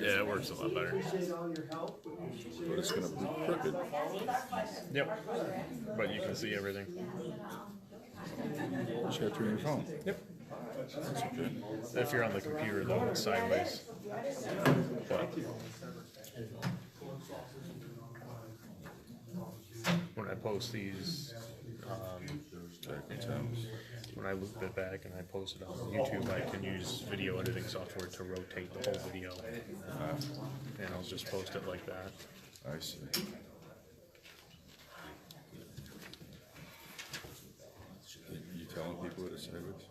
Yeah, it works a lot better. But it's gonna be crooked. Yep. But you can see everything. Just gotta turn your phone. Yep. If you're on the computer, though, it's sideways. But when I post these, when I loop it back and I post it on YouTube, I can use video editing software to rotate the whole video. And I'll just post it like that. I see. You telling people that it's sideways?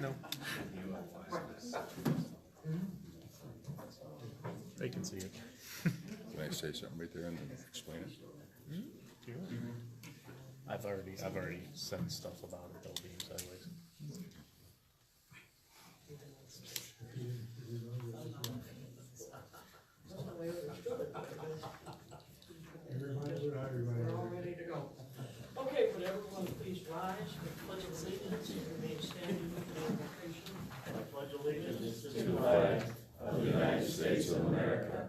No. They can see it. Can I say something right there and then explain it? I've already said stuff about it though being sideways. We're all ready to go. Okay, would everyone please rise for the pledge of allegiance and remain standing for the invocation. I pledge allegiance to the flag of the United States of America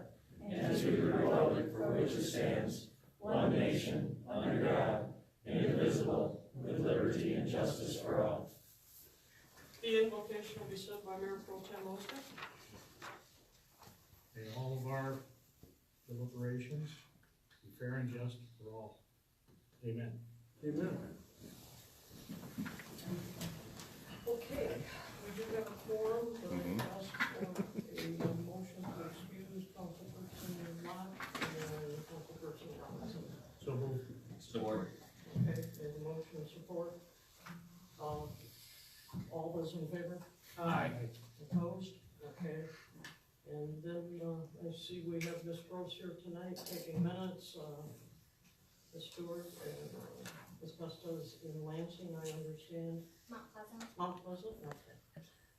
and to the republic for which it stands, one nation, under God, indivisible, with liberty and justice for all. The invocation will be said by Mayor Pro Tem Oster. May all of our deliberations be fair and just for all. Amen. Amen. Okay, we do have a quorum, but I ask for a motion to excuse Councilperson Lott and Councilperson Robinson. So moved. Support. Okay, we have a motion of support. All those in favor? Aye. Opposed? Okay. And then, I see we have Ms. Gross here tonight taking minutes, Ms. Stewart and Ms. Pestas in Lansing, I understand. Mount Pleasant. Mount Pleasant, okay.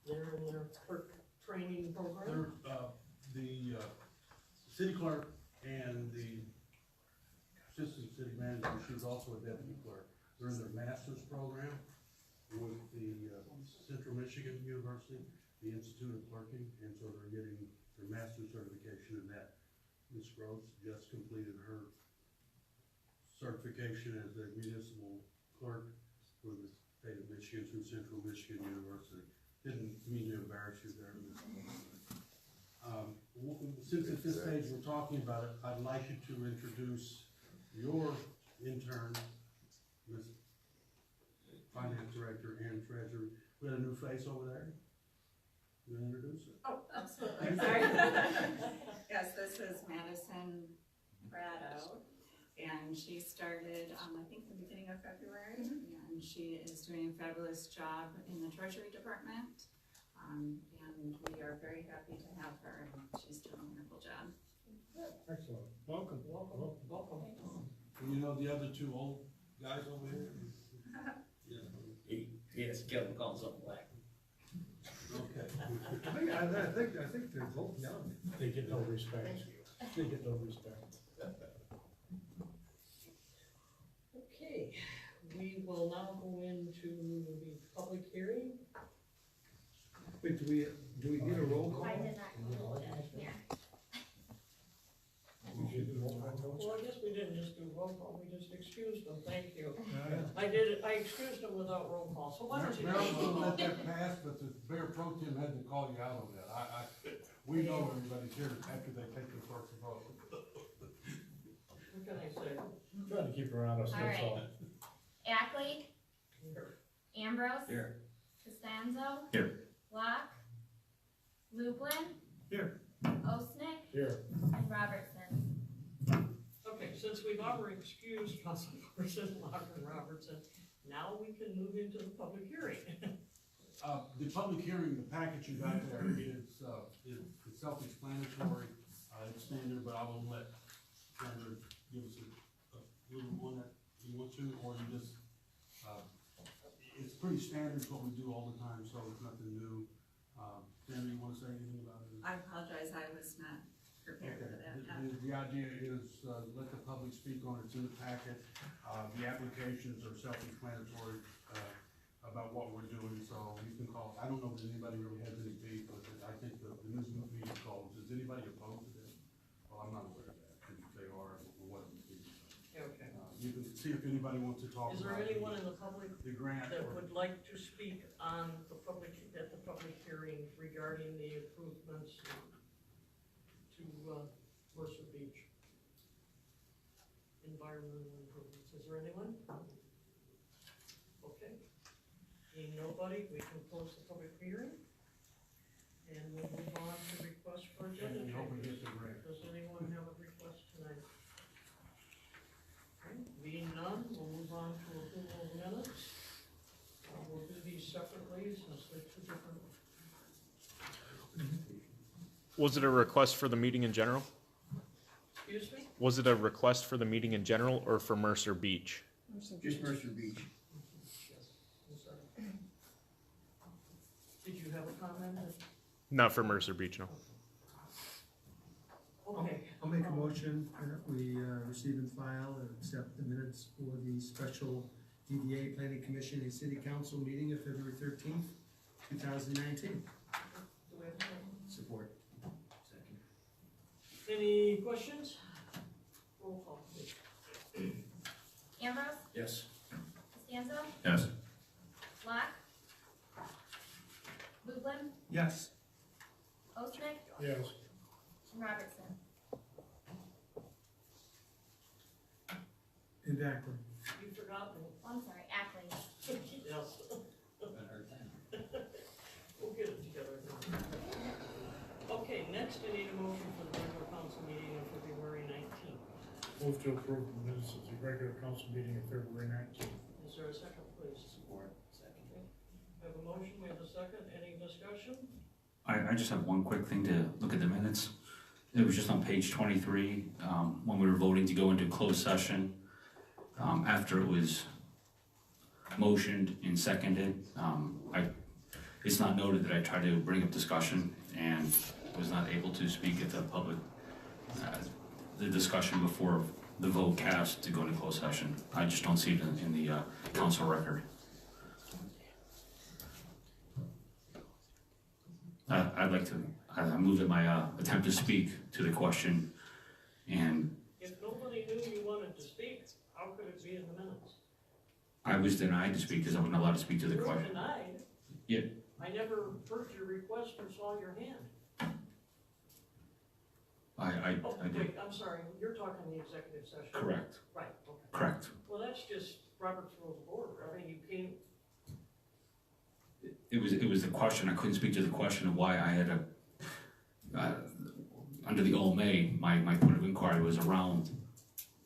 They're in their clerk training program. The city clerk and the assistant city manager, she's also a deputy clerk. They're in their master's program with the Central Michigan University, the Institute of Clerking, and so they're getting their master's certification in that. Ms. Gross just completed her certification as a municipal clerk for the state of Michigan through Central Michigan University. Didn't mean to embarrass you there, Ms. Since at this stage we're talking about it, I'd like you to introduce your intern, Ms. Finance Director and Treasurer. We got a new face over there. You want to introduce it? Oh, absolutely, sorry. Yes, this is Madison Prado, and she started, I think the beginning of February, and she is doing a fabulous job in the Treasury Department, and we are very happy to have her, and she's doing a wonderful job. Excellent. Welcome. Welcome, welcome. And you know the other two old guys over here? Yeah. Yes, Kevin calls up black. Okay. I think they're both young. They get no respect. They get no respect. Okay, we will now go into the public hearing. Wait, do we need a roll call? I did not include it, yeah. We should do roll call. Well, I guess we didn't just do roll call, we just excused them, thank you. Yeah. I excused them without roll call, so why don't you? Mary's gonna let that pass, but the Mayor Pro Tem had to call you out on that. We know everybody's here after they take the first vote. What can I say? Trying to keep her honest, that's all. Ackley, Ambrose. Here. Costanzo. Here. Locke. Lublin. Here. Osnick. Here. And Robertson. Okay, since we've already excused Councilperson Locke and Robertson, now we can move into the public hearing. The public hearing, the package you got there is, it's self-explanatory, it's standard, but I will let Sandra give us a little one that you want to, or you just, it's pretty standard, it's what we do all the time, so it's nothing new. Sandra, you wanna say anything about it? I apologize, I was not prepared for that. The idea is, let the public speak on it, it's in the packet. The applications are self-explanatory, about what we're doing, so you can call. I don't know if anybody really has any beef, but I think the news media calls. Is anybody opposed to this? Well, I'm not aware of that, and if they are, what it would be. Okay. You can see if anybody wants to talk Is there about anyone in the public the grant. that or- would like to speak on the public, at the public hearing regarding the improvements to, Mercer Beach? Environmental improvements, is there anyone? Okay, being nobody, we can close the public hearing. And we'll move on to request for agenda And we hope we changes. get the grant. Does anyone have a request tonight? Okay, being none, we'll move on to approval of minutes. We'll do these separately since they're two different. Was it a request for the meeting in general? Excuse me? Was it a request for the meeting in general or for Mercer Beach? Just Mercer Beach. Yes, I'm sorry. Did you have a comment? Not for Mercer Beach, no. Okay. I'll make a motion that we receive and file and accept the minutes for the special DDA Planning Commission and City Council meeting of February 13th, 2019. Do we have a second? Support. Any questions? Roll call, please. Ambrose, Yes. Costanzo, Yes. Locke, Lublin, Yes. Osnick, Yes. and Robertson. And Ackley. You forgot me. Oh, I'm sorry, Ackley. Yes. We'll get it together. Okay, next I need a motion for the regular council meeting of February 19th. Move to approve the minutes of the regular council meeting of February 19th. Is there a second, please? Support. Second. We have a motion, we have a second, any discussion? I just have one quick thing to look at the minutes. It was just on page 23, when we were voting to go into closed session. After it was motioned and seconded, it's not noted that I tried to bring up discussion and was not able to speak at the public, the discussion before the vote cast to go into closed session. I just don't see it in the council record. I'd like to, I move that my attempt to speak to the question, and If nobody knew you wanted to speak, how could it be in the minutes? I was denied to speak because I wasn't allowed to speak to the You were question. denied? Yeah. I never heard your request or saw your hand. I Oh, did, wait, I'm sorry, you're talking the executive session. correct, Right, okay. correct. Well, that's just Robert's Rules of Order. I mean, you can't, It was the question, I couldn't speak to the question of why I had under the OMA, my point of inquiry was around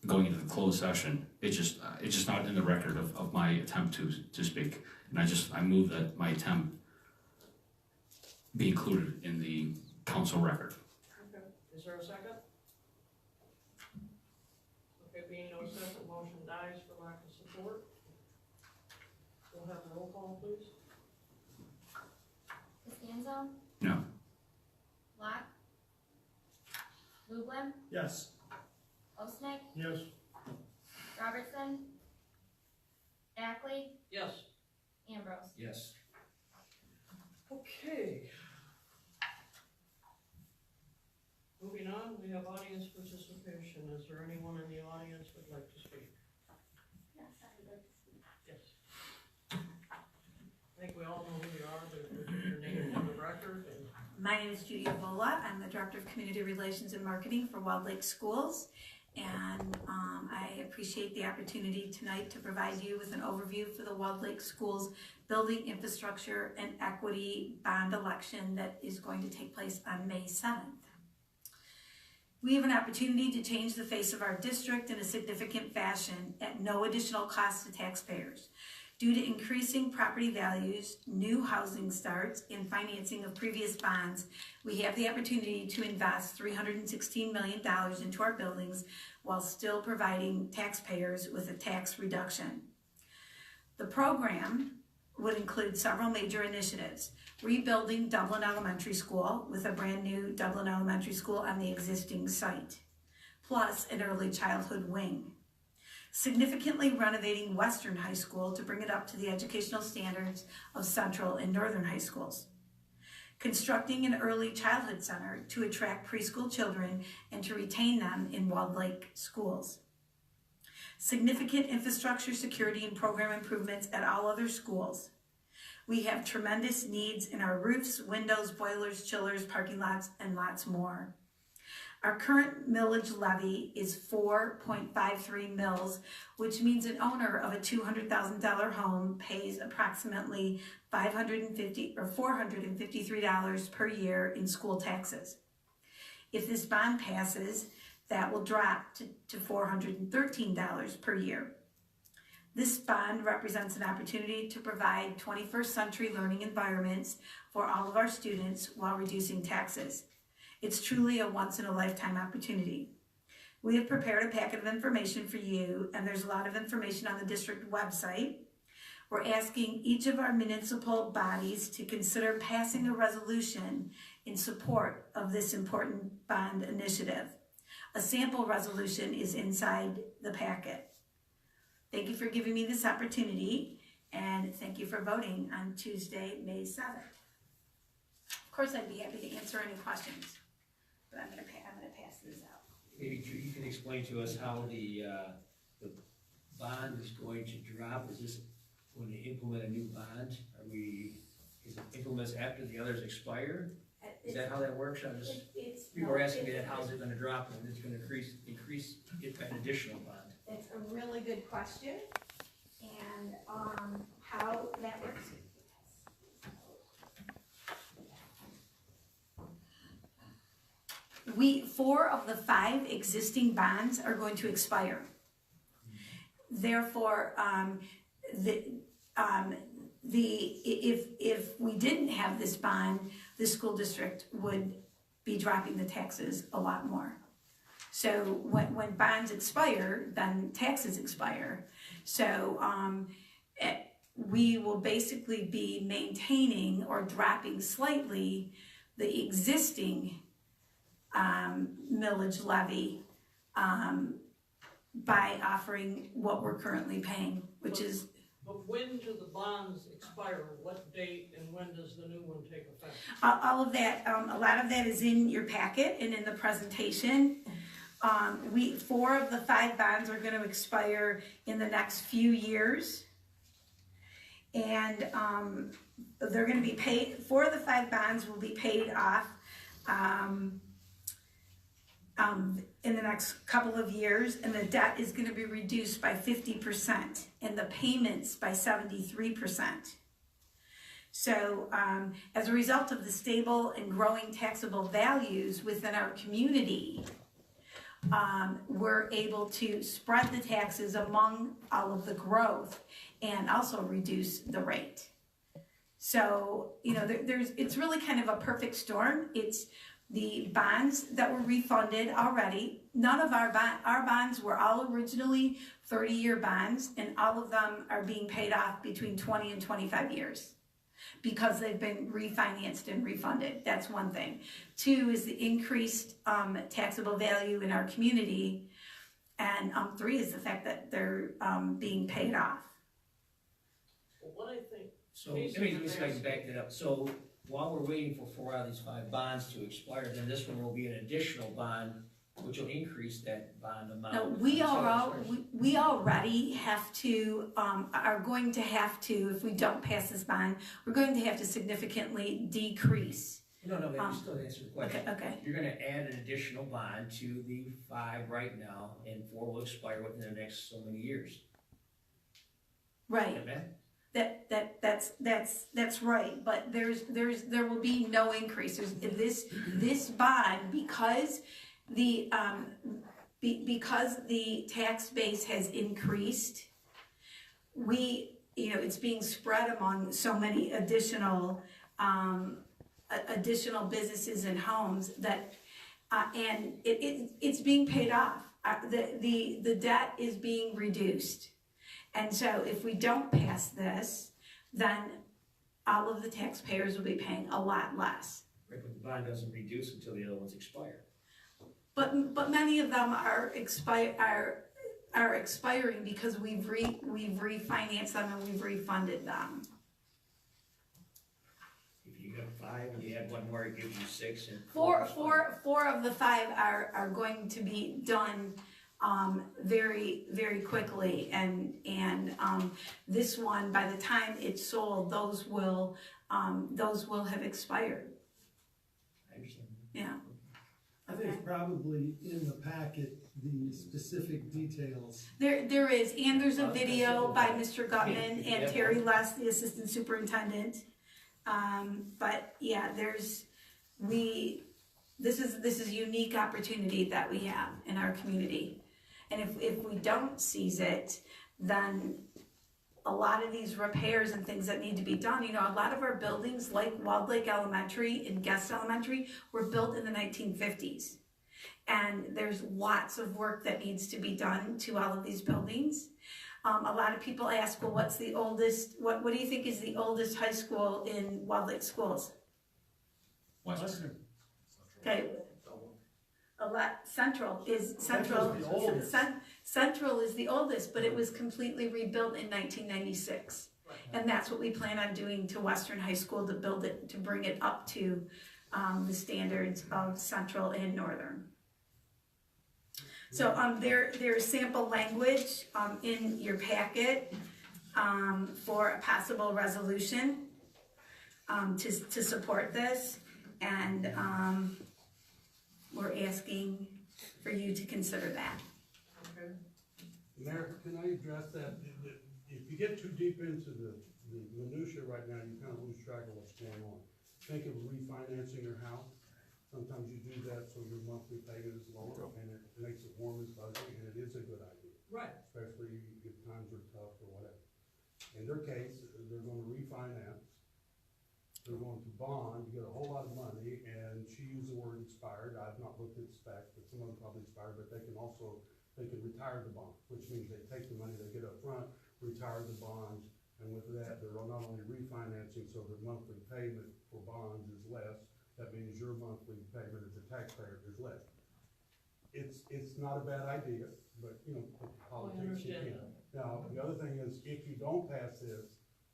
going into the closed session. It's just not in the record of my attempt to speak. And I move that my attempt be included in the council record. okay, is there a second? Okay, being no second, motion dies for lack of support. We'll have a roll call, please. Costanzo, No. Locke, Lublin, Yes. Osnick, Yes. Robertson, Ackley, Yes. Ambrose. Yes. Okay. Moving on, we have audience participation. Is there anyone in the audience who would like to speak? Yes, I would like to speak. Yes. I think we all know who you are, but we'll give your name on the record and My name is Judy Avola. I'm the Director of Community Relations and Marketing for Wild Lake Schools. And I appreciate the opportunity tonight to provide you with an overview for the Wild Lake Schools Building Infrastructure and Equity Bond election that is going to take place on May 7th. We have an opportunity to change the face of our district in a significant fashion at no additional cost to taxpayers. Due to increasing property values, new housing starts, and financing of previous bonds, we have the opportunity to invest $316 million into our buildings while still providing taxpayers with a tax reduction. The program would include several major initiatives: rebuilding Dublin Elementary School with a brand new Dublin Elementary School on the existing site, plus an early childhood wing. significantly renovating Western High School to bring it up to the educational standards of Central and Northern high schools, constructing an early childhood center to attract preschool children and to retain them in Walled Lake schools, significant infrastructure, security, and program improvements at all other schools. We have tremendous needs in our roofs, windows, boilers, chillers, parking lots, and lots more. Our current millage levy is 4.53 mils, which means an owner of a $200,000 home pays approximately $550 or $453 per year in school taxes. If this bond passes, that will drop to $413 per year. This bond represents an opportunity to provide 21st century learning environments for all of our students while reducing taxes. It's truly a once-in-a-lifetime opportunity. We have prepared a packet of information for you, and there's a lot of information on the district website. We're asking each of our municipal bodies to consider passing a resolution in support of this important bond initiative. A sample resolution is inside the packet. Thank you for giving me this opportunity, and thank you for voting on Tuesday, May 7th. Of course, I'd be happy to answer any questions, but I'm gonna pass this out. Maybe you can explain to us how the bond is going to drop. Is this going to implement a new bond? Is it implements after the others expire? Is that how that works? People are asking me that, how's it gonna drop, and it's gonna increase it by an additional bond. It's a really good question, and how that works. Four of the 5 existing bonds are going to expire. Therefore, if we didn't have this bond, the school district would be dropping the taxes a lot more. So when bonds expire, then taxes expire. So we will basically be maintaining or dropping slightly the existing millage levy by offering what we're currently paying, which is. But when do the bonds expire? What date, and when does the new one take effect? All of that, a lot of that is in your packet and in the presentation. 4 of the 5 bonds are going to expire in the next few years, and they're going to be paid. 4 of the 5 bonds will be paid off in the next couple of years, and the debt is going to be reduced by 50% and the payments by 73%. So as a result of the stable and growing taxable values within our community, we're able to spread the taxes among all of the growth and also reduce the rate. So, you know, it's really kind of a perfect storm. It's the bonds that were refunded already. None of our bonds were all originally 30-year bonds, and all of them are being paid off between 20 and 25 years because they've been refinanced and refunded. That's one thing. 2 is the increased taxable value in our community, and 3 is the fact that they're being paid off. Well, what I think. So let me just back that up. So while we're waiting for 4 out of these 5 bonds to expire, then this one will be an additional bond, which will increase that bond amount. No, we already have to, are going to have to, if we don't pass this bond, we're going to have to significantly decrease. No, you still answer the question. Okay. You're gonna add an additional bond to the 5 right now, and 4 will expire within the next so many years. Right. Okay? That's right, but there will be no increase. This bond, because the tax base has increased, it's being spread among so many additional businesses and homes that and it's being paid off. The debt is being reduced. And so if we don't pass this, then all of the taxpayers will be paying a lot less. Right, but the bond doesn't reduce until the other ones expire. But many of them are expiring because we've refinanced them and we've refunded them. If you got 5 and you add one more, it gives you 6 and. Four of the 5 are going to be done, very, very quickly, and this one, by the time it's sold, those will have expired, I understand. yeah. I think probably in the packet, the specific details. There is, and there's a video by Mr. Gutman and Terry Less, the assistant superintendent. But yeah, this is a unique opportunity that we have in our community. And if we don't seize it, then a lot of these repairs and things that need to be done, you know, a lot of our buildings like Walled Lake Elementary and Guest Elementary were built in the 1950s. And there's lots of work that needs to be done to all of these buildings. A lot of people ask, well, what's the oldest, what do you think is the oldest high school in Walled Lake Schools? Western. Okay. Central is the oldest, but it was completely rebuilt in 1996. And that's what we plan on doing to Western High School, to build it, to bring it up to the standards of Central and Northern. So there's sample language in your packet for a possible resolution to support this, and we're asking for you to consider that. Okay. Mayor, can I address that? If you get too deep into the minutia right now, you kind of lose track of what's going on. Think of refinancing your house. Sometimes you do that so your monthly payment is lower, and it makes it warm and fuzzy, and it is a good idea. Right. Especially if times are tough or whatever. In their case, they're gonna refinance. They're going to bond, you get a whole lot of money, and she used the word expired. I've not looked at the specs, but some of them probably expired, but they can retire the bond, which means they take the money they get up front, retire the bonds, and with that, they're not only refinancing, so the monthly payment for bonds is less. That means your monthly payment as a taxpayer is less. It's not a bad idea, but you know, politics you can. Now, the other thing is, if you don't pass this,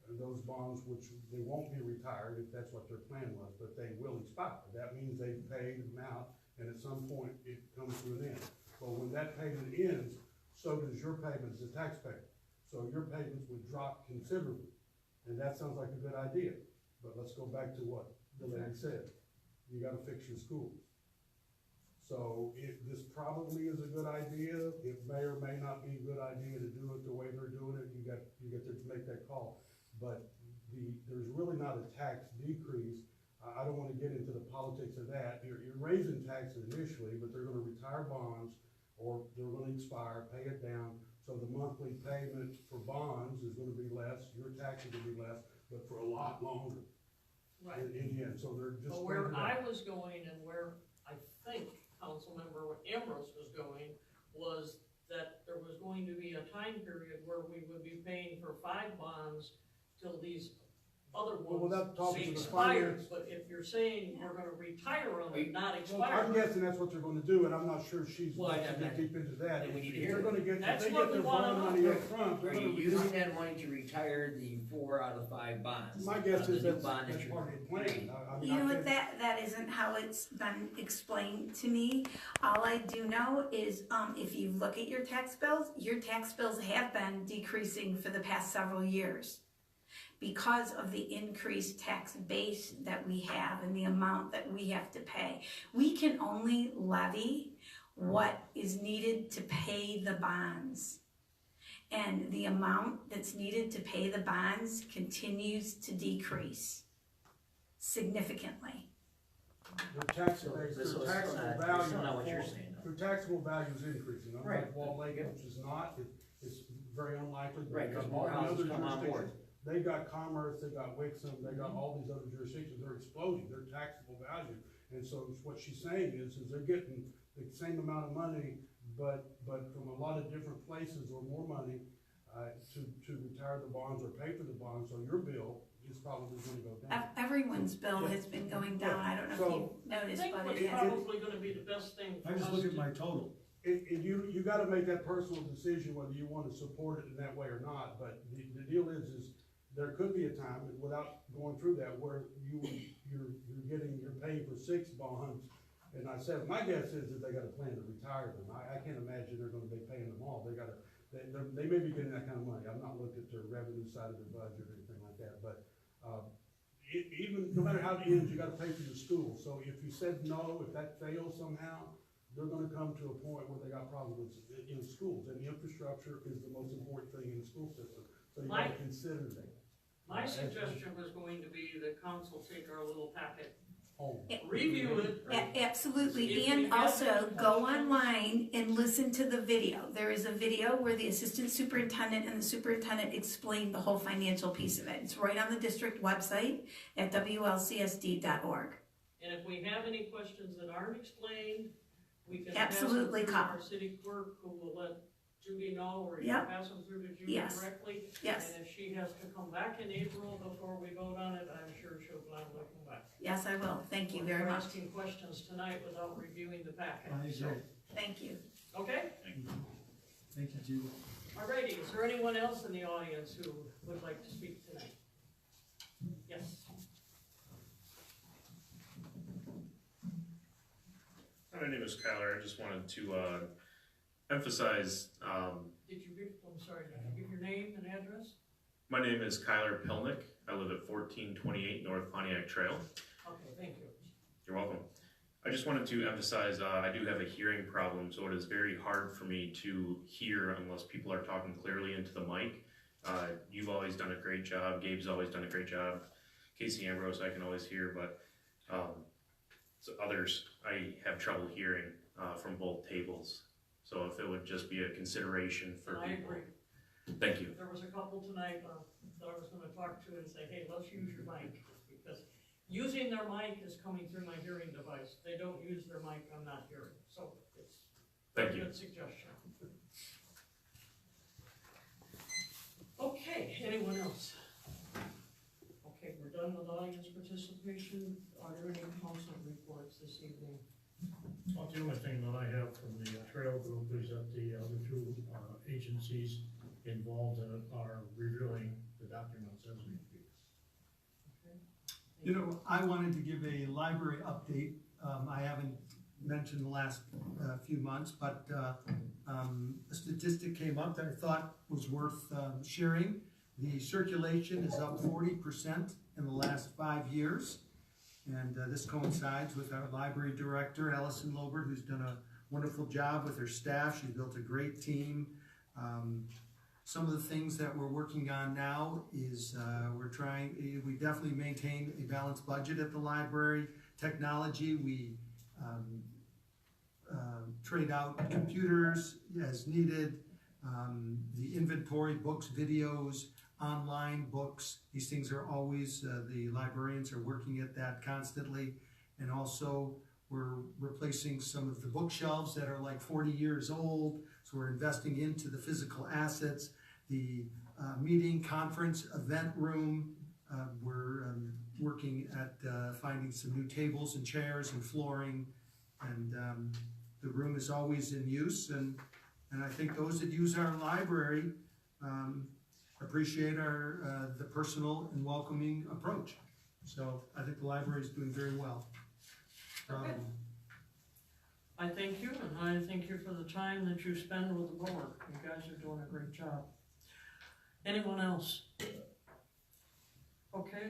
those bonds, which they won't be retired if that's what their plan was, but they will expire. That means they've paid them out, and at some point it comes to an end. Well, when that payment ends, so does your payment as a taxpayer. So your payments would drop considerably, and that sounds like a good idea. But let's go back to what the lady said. You gotta fix your schools. So this probably is a good idea. It may or may not be a good idea to do it the way they're doing it. You get to make that call. But there's really not a tax decrease. I don't wanna get into the politics of that. You're raising taxes initially, but they're gonna retire bonds, or they're gonna expire, pay it down. So the monthly payment for bonds is gonna be less, your taxes will be less, but for a lot longer. Right. In the end, so they're just. But where I was going, and where I think Councilmember Ambrose was going, was that there was going to be a time period where we would be paying for 5 bonds till these other ones expired. But if you're saying we're gonna retire them and not expire. I'm guessing that's what they're gonna do, and I'm not sure she's going to get deep into that. Then we need to If hear they're gonna get, That's if they what get we their wanna bond know. money up front, they're Are gonna you using that money to retire the 4 out of 5 bonds? My guess of the is new that's bond that part you're of the plan. creating? You know what, that isn't how it's been explained to me. All I do know is, if you look at your tax bills have been decreasing for the past several years because of the increased tax base that we have and the amount that we have to pay. We can only levy what is needed to pay the bonds. And the amount that's needed to pay the bonds continues to decrease significantly. Their taxable value, saying. their taxable value is increasing, Right. unlike Walled Lake, which is not, it's very unlikely. Right, because They've more got houses other come on board. jurisdictions. They got Commerce, they got Wixom, they got all these other jurisdictions, they're exploding, their taxable value. And so what she's saying is they're getting the same amount of money, but from a lot of different places, or more money, to retire the bonds or pay for the bonds, so your bill is probably gonna go down. Everyone's bill has been going down. I don't know if you've I noticed, think but what's it has. probably gonna be the best thing for I us just look at to, my total. You gotta make that personal decision whether you wanna support it in that way or not, but the deal is there could be a time, and without going through that, where you're paying for 6 bonds. And I said, my guess is that they got a plan to retire them. I can't imagine they're gonna be paying them all. They may be getting that kind of money. I've not looked at their revenue side of their budget or anything like that, but, even, no matter how it ends, you gotta pay for the school. So if you said no, if that fails somehow, they're gonna come to a point where they got problems in schools, and the infrastructure is the most important thing in the school system. So you gotta consider that. My suggestion was going to be the council take our little packet, Home. review it. Absolutely, If we and have also any go questions- online and listen to the video. There is a video where the assistant superintendent and the superintendent explain the whole financial piece of it. It's right on the district website at wlcsd.org. And if we have any questions that aren't explained, we can Absolutely, pass them through call. our city clerk, who will let Judy know, or you Yep. can pass them through to Judy Yes. directly. Yes. And if she has to come back in April before we vote on it, I'm sure she'll gladly come back. Yes, I will. Thank you very We're much. asking questions tonight without reviewing the packet. I so- agree. Thank you. Okay, Thank you, Judy. alrighty, is there anyone else in the audience who would like to speak tonight? Yes. My name is Kyler. I just wanted to emphasize, Did you give, I'm sorry, did you give your name and address? my name is Kyler Pilnick. I live at 1428 North Pontiac Trail. Okay, thank you. You're welcome. I just wanted to emphasize, I do have a hearing problem, so it is very hard for me to hear unless people are talking clearly into the mic. You've always done a great job. Gabe's always done a great job. Casey Ambrose, I can always hear, but so others, I have trouble hearing from both tables. So if it would just be a consideration for I people. agree. Thank you. There was a couple tonight that I was gonna talk to and say, hey, let's use your mic, because using their mic is coming through my hearing device. They don't use their mic, I'm not hearing, so it's Thank a you. good suggestion. Okay, anyone else? Okay, we're done with audience participation. Are there any council reports this evening? Well, the only thing that I have from the trail group is that the other two agencies involved in it are reviewing the documents as we speak. You know, I wanted to give a library update. I haven't mentioned the last few months, but a statistic came up that I thought was worth sharing. The circulation is up 40% in the last 5 years. And this coincides with our library director, Allison Lobert, who's done a wonderful job with her staff. She's built a great team. Some of the things that we're working on now is we definitely maintain a balanced budget at the library. Technology, we trade out computers as needed. The inventory, books, videos, online books, these things are always, the librarians are working at that constantly. And also we're replacing some of the bookshelves that are like 40 years old. So we're investing into the physical assets, the meeting, conference, event room. We're working at finding some new tables and chairs and flooring. And the room is always in use. And I think those that use our library appreciate the personal and welcoming approach. So I think the library is doing very well. Okay. I thank you, and I thank you for the time that you spend with the board. You guys are doing a great job. Anyone else? Okay,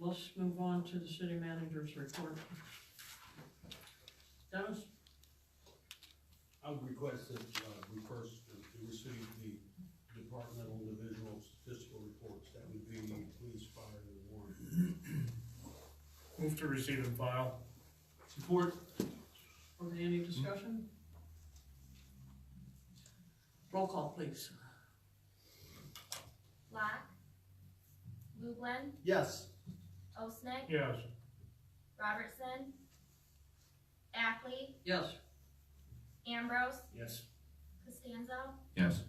let's move on to the city manager's report. Dennis? I would request that we first receive the departmental and divisional statistical reports. That would be police, fire, and warrant. Move to receive and file. Support. Any discussion? Roll call, please. Locke. Lublin. Yes. Osnick. Yes. Robertson. Ackley. Yes. Ambrose. Yes. Costanzo. Yes.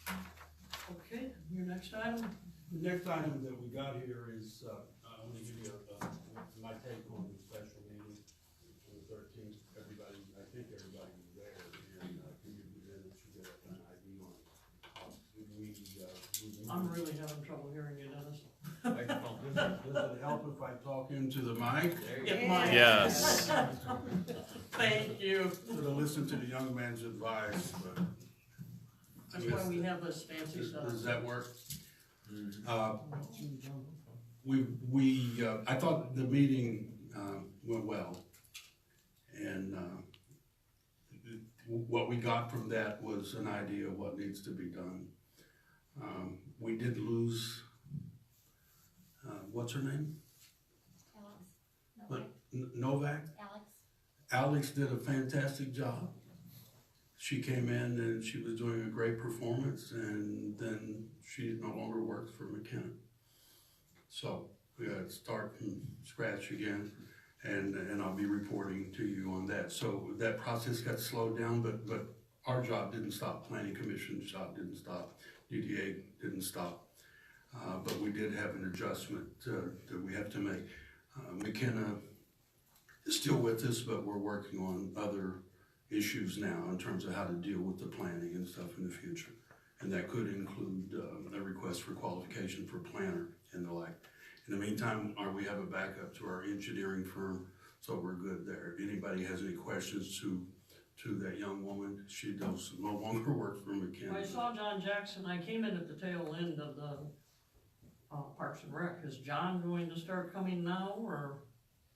Okay, your next item? The next item that we got here is, I'm gonna give you my take on the special meeting on the 13th. Everybody, I think everybody was there. I'm really having trouble hearing you, Dennis. Does it help if I talk into the mic? It might. Yes. Thank you. Should have listened to the young man's advice, but. That's why we have this fancy stuff. Does that work? I thought the meeting, went well. And, what we got from that was an idea of what needs to be done. We did lose, what's her name? Alex. Novak? Alex. Alex did a fantastic job. She came in and she was doing a great performance, and then she no longer works for McKenna. So we got to start from scratch again, and I'll be reporting to you on that. So that process got slowed down, but our job didn't stop. Planning Commission's job didn't stop. DDA didn't stop. But we did have an adjustment that we have to make. McKenna is still with us, but we're working on other issues now in terms of how to deal with the planning and stuff in the future. And that could include a request for qualification for planner and the like. In the meantime, we have a backup to our engineering firm, so we're good there. If anybody has any questions to that young woman, she does no longer work for McKenna. I saw John Jackson, I came in at the tail end of the Parks and Rec. Is John going to start coming now, or?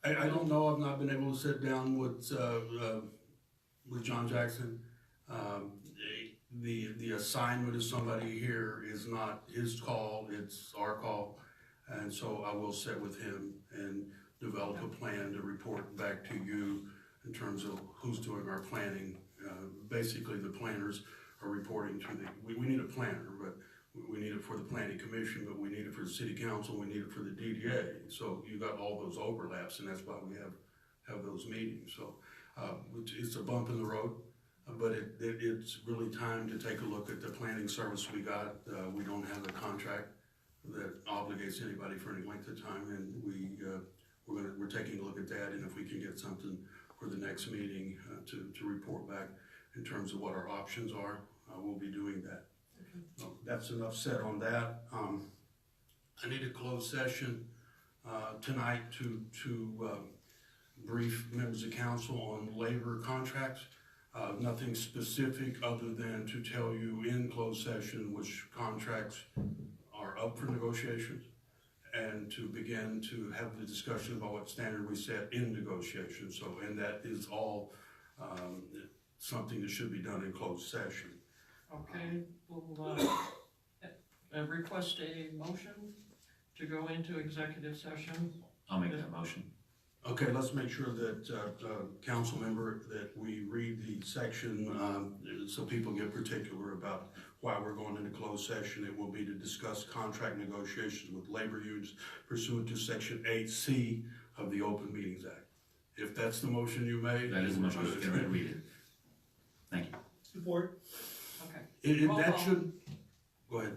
I don't know, I've not been able to sit down with John Jackson. The assignment of somebody here is not his call, it's our call. And so I will sit with him and develop a plan to report back to you in terms of who's doing our planning. Basically, the planners are reporting to we need a planner, but we need it for the Planning Commission, but we need it for the City Council, we need it for the DDA. So you got all those overlaps, and that's why we have those meetings. So it's a bump in the road, but it's really time to take a look at the planning service we got. We don't have a contract that obligates anybody for any length of time, and we're taking a look at that, and if we can get something for the next meeting to report back in terms of what our options are, we'll be doing that. So that's enough said on that. I need a closed session tonight to brief members of council on labor contracts. Nothing specific other than to tell you in closed session which contracts are up for negotiations, and to begin to have the discussion about what standard we set in negotiations. So, and that is all something that should be done in closed session. Okay, we'll request a motion to go into executive session. I'll make that motion. Okay, let's make sure that council member, that we read the section so people get particular about why we're going into closed session. It will be to discuss contract negotiations with labor unions pursuant to Section 8C of the Open Meetings Act. If that's the motion you made. That is the motion. Get ready to read it. Thank you. Support. Okay. That should, go ahead.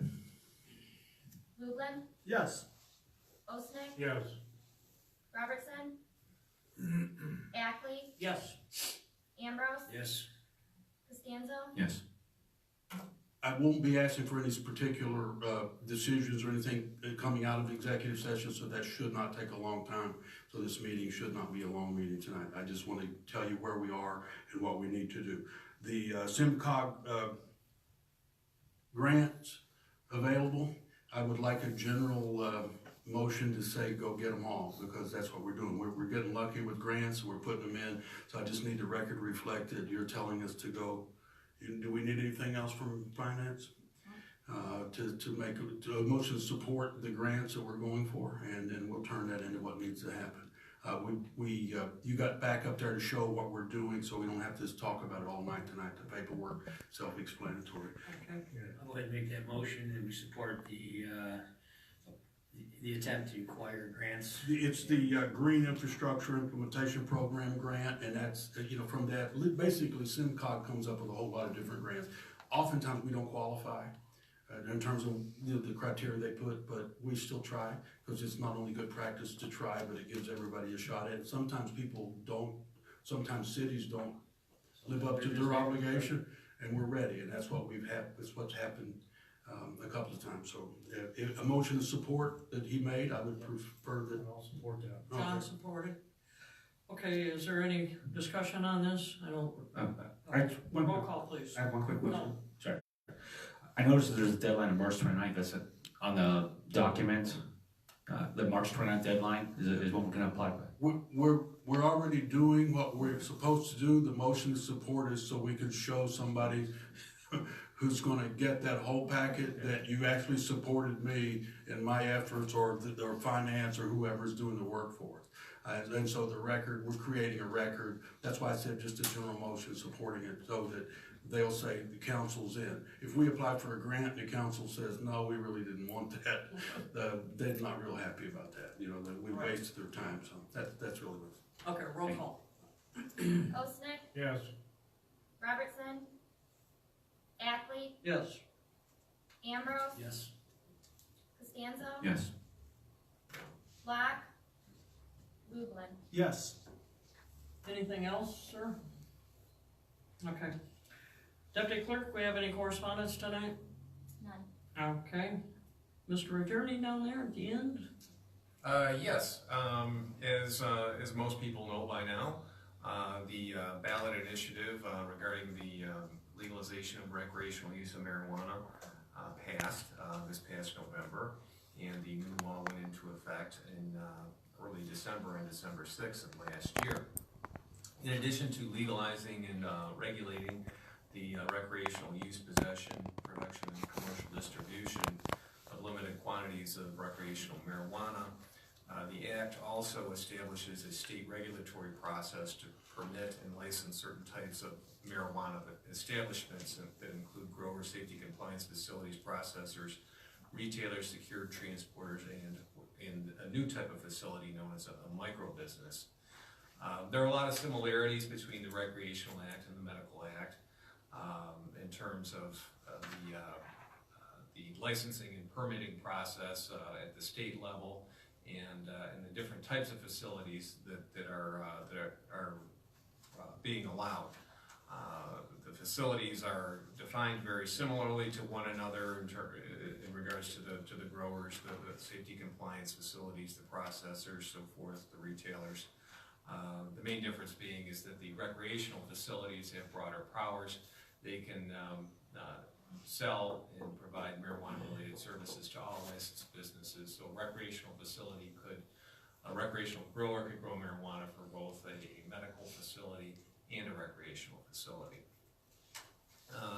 Lublin, Yes. Osnick, Yes. Robertson, Ackley, Yes. Ambrose, Yes. Costanzo, Yes. I won't be asking for any particular decisions or anything coming out of executive session, so that should not take a long time. So this meeting should not be a long meeting tonight. I just want to tell you where we are and what we need to do. The SIMCOG grants available, I would like a general motion to say go get them all, because that's what we're doing. We're getting lucky with grants, we're putting them in, so I just need the record reflected. You're telling us to go. Do we need anything else from finance? To make a motion to support the grants that we're going for, and then we'll turn that into what needs to happen. You got back up there to show what we're doing, so we don't have to talk about it all night tonight. The paperwork, self-explanatory. Okay. I'll go ahead and make that motion, and we support the attempt to acquire grants. It's the Green Infrastructure Implementation Program grant, and that's, from that, basically SIMCOG comes up with a whole lot of different grants. Oftentimes we don't qualify in terms of the criteria they put, but we still try, because it's not only good practice to try, but it gives everybody a shot at it. Sometimes people don't, sometimes cities don't live up to their obligation, and we're ready, and that's what that's what's happened a couple of times. So a motion of support that he made, I would prefer that. I'll support that. John Okay. supported. Okay, is there any discussion on this? I don't. Roll call, please. I have one quick question. No. Sorry. I noticed that there's a deadline of March 29th, that's on the document, the March 29th deadline is what we're gonna apply by. We're already doing what we're supposed to do. The motion to support is so we can show somebody who's gonna get that whole packet that you actually supported me in my efforts or finance or whoever's doing the work for us. And so the record, we're creating a record. That's why I said just a general motion supporting it so that they'll say the council's in. If we apply for a grant and the council says, no, we really didn't want that, they're not real happy about that. You know, that we wasted their time, so that's really what. Okay, roll call. Osnick, Yes. Robertson, Ackley, Yes. Ambrose, Yes. Costanzo, Yes. Locke, Lublin. Yes. Anything else, sir? Okay. Deputy Clerk, we have any correspondence tonight? None. Okay. Mr. Attorney down there at the end? Yes, as most people know by now, the ballot initiative regarding the legalization of recreational use of marijuana passed this past November, and the new law went into effect in early December, on December 6th of last year. In addition to legalizing and regulating the recreational use, possession, production, and commercial distribution of limited quantities of recreational marijuana, the Act also establishes a state regulatory process to permit and license certain types of marijuana establishments that include grower safety compliance facilities, processors, retailers, secured transporters, and a new type of facility known as a micro business. There are a lot of similarities between the Recreational Act and the Medical Act in terms of the licensing and permitting process at the state level, and the different types of facilities that are being allowed. The facilities are defined very similarly to one another in regards to the growers, the safety compliance facilities, the processors, so forth, the retailers. The main difference being is that the recreational facilities have broader powers. They can sell and provide marijuana-related services to all licensed businesses. So a recreational grower could grow marijuana for both a medical facility and a recreational facility.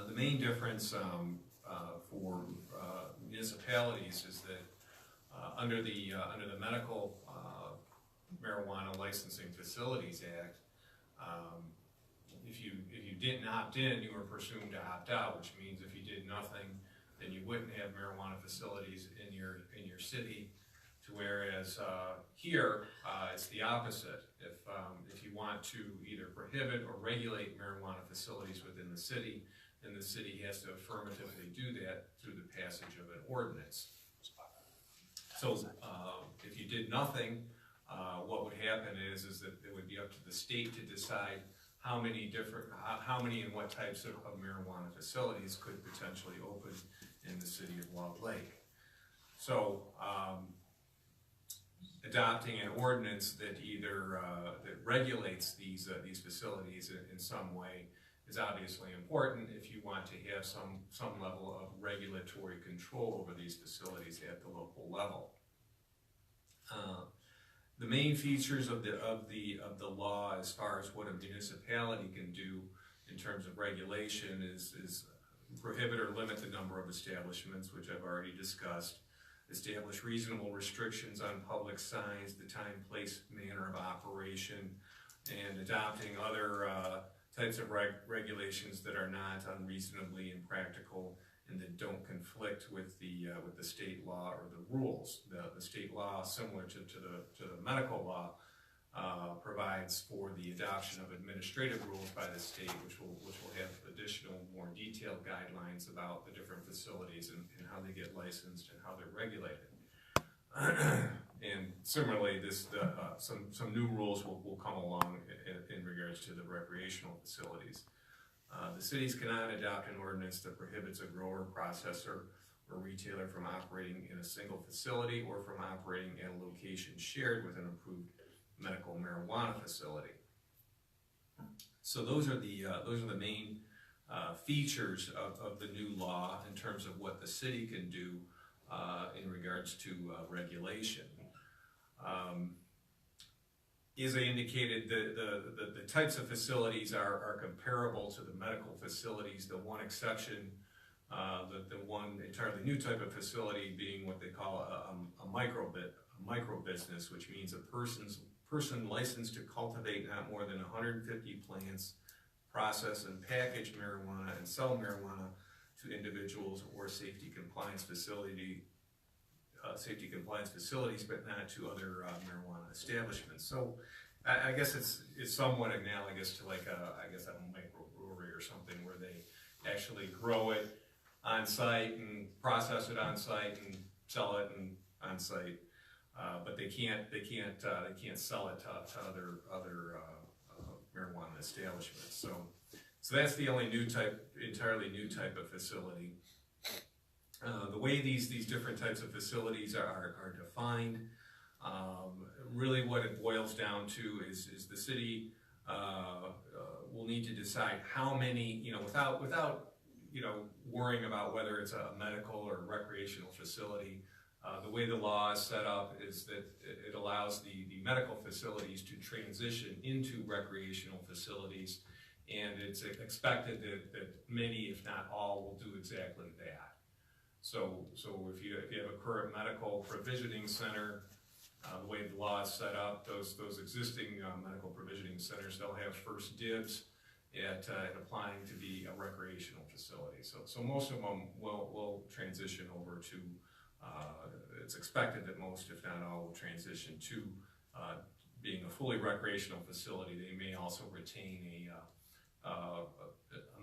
The main difference for municipalities is that under the Medical Marijuana Licensing Facilities Act, if you didn't opt in, you were presumed to opt out, which means if you did nothing, then you wouldn't have marijuana facilities in your city. To whereas here it's the opposite. If you want to either prohibit or regulate marijuana facilities within the city, then the city has to affirmatively do that through the passage of an ordinance. So if you did nothing, what would happen is that it would be up to the state to decide how many and what types of marijuana facilities could potentially open in the city of Walled Lake. So adopting an ordinance that either that regulates these facilities in some way is obviously important if you want to have some level of regulatory control over these facilities at the local level. The main features of the law, as far as what a municipality can do in terms of regulation, is prohibit or limit the number of establishments, which I've already discussed. Establish reasonable restrictions on public signs, the time, place, manner of operation, and adopting other types of regulations that are not unreasonably impractical and that don't conflict with the state law or the rules. The state law, similar to the medical law, provides for the adoption of administrative rules by the state, which will have additional, more detailed guidelines about the different facilities and how they get licensed and how they're regulated. And similarly, some new rules will come along in regards to the recreational facilities. The cities cannot adopt an ordinance that prohibits a grower, processor, or retailer from operating in a single facility or from operating at a location shared with an approved medical marijuana facility. So those are the main features of the new law in terms of what the city can do in regards to regulation. As I indicated, the types of facilities are comparable to the medical facilities. The one exception, the one entirely new type of facility being what they call a micro business, which means a person licensed to cultivate not more than 150 plants, process and package marijuana, and sell marijuana to individuals or safety compliance facilities, but not to other marijuana establishments. So I guess it's somewhat analogous to like a microbrewery or something where they actually grow it on site and process it on site and sell it on site, but they can't sell it to other marijuana establishments. So that's the only entirely new type of facility. The way these different types of facilities are defined, really what it boils down to is the city will need to decide how many, without worrying about whether it's a medical or recreational facility. The way the law is set up is that it allows the medical facilities to transition into recreational facilities, and it's expected that many, if not all, will do exactly that. So if you have a current medical provisioning center, the way the law is set up, those existing medical provisioning centers, they'll have first dibs at applying to be a recreational facility. So most of them will transition over to, it's expected that most, if not all, will transition to being a fully recreational facility. They may also retain a